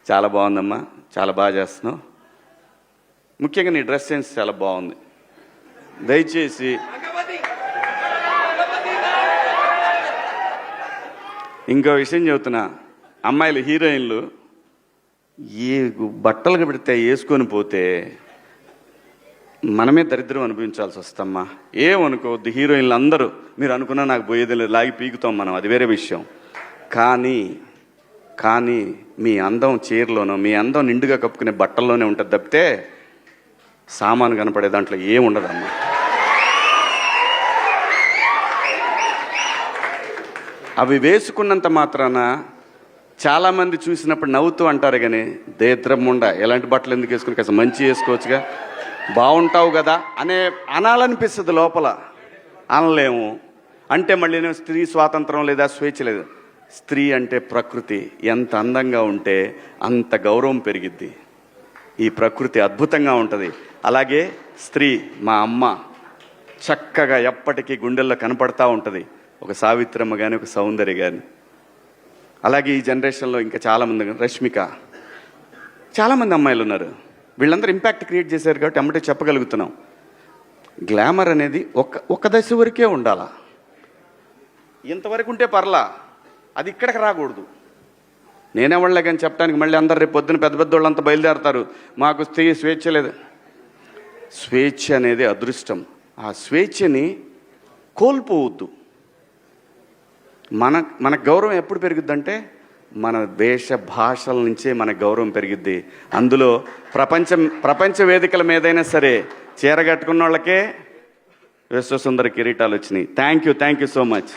చాలా బాగుందమ్మా, చాలా బాగా చేస్తున్నావు. ముఖ్యంగా నీ డ్రెస్ సెన్స్ చాలా బాగుంది. దయచేసి ఇంకో విషయం చెబుతున్నా, అమ్మాయిలు హీరోయిన్లు ఏ బట్టలు పెడితే వేసుకొని పోతే మనమే దరిద్రం అనిపించాల్సి వస్తమ్మా. ఏమనుకోవద్దు, హీరోయిన్లు అందరూ మీరు అనుకున్నా నాకు పోయేది లేదు, లాగి పీకుతాం మనం, అది వేరే విషయం. కానీ మీ అందం చీరలోనో, మీ అందం నిండుగా కప్పుకునే బట్టల్లోనే ఉంటుంది తప్పితే సామాను కనపడే దాంట్లో ఏముండదమ్మా. అవి వేసుకున్నంత మాత్రాన చాలామంది చూసినప్పుడు నవ్వుతూ అంటారు, కానీ దేద్రముండ ఎలాంటి బట్టలు ఎందుకు వేసుకుని కాస్త మంచి వేసుకోవచ్చుగా, బాగుంటావు కదా అనాలనిపిస్తుంది. లోపల అనలేము. అంటే మళ్ళీ స్త్రీ స్వాతంత్రం లేదా స్వేచ్ఛ లేదు. స్త్రీ అంటే ప్రకృతి, ఎంత అందంగా ఉంటే అంత గౌరవం పెరిగిద్ది. ఈ ప్రకృతి అద్భుతంగా ఉంటుంది. అలాగే స్త్రీ మా అమ్మ చక్కగా ఎప్పటికీ గుండెల్లో కనపడతా ఉంటుంది, ఒక సావిత్రమ్మ కానీ ఒక సౌందర్య కానీ. అలాగే ఈ జనరేషన్లో ఇంకా చాలామంది, రష్మిక, చాలామంది అమ్మాయిలు ఉన్నారు. వీళ్ళందరూ ఇంపాక్ట్ క్రియేట్ చేశారు కాబట్టి అమ్మటే చెప్పగలుగుతున్నాం. గ్లామర్ అనేది ఒక దశ వరకే ఉండాలా, ఇంతవరకు ఉంటే పర్లా, అది ఇక్కడికి రాకూడదు. నేనేవాళ్ళే కానీ చెప్పడానికి మళ్ళీ అందరు రేపు పొద్దున పెద్ద పెద్ద వాళ్ళంతా బయలుదేరతారు, మాకు స్త్రీ స్వేచ్ఛ లేదు. స్వేచ్ఛ అనేది అదృష్టం. ఆ స్వేచ్ఛని కోల్పోవద్దు. మన గౌరవం ఎప్పుడు పెరుగుద్దంటే మన దేశ భాషల నుంచే మన గౌరవం పెరిగిద్ది. అందులో ప్రపంచ వేదికల మీదైనా సరే చీర కట్టుకున్న వాళ్ళకే విశ్వసుందర కిరీటాలు వచ్చినాయి. Thank you so much.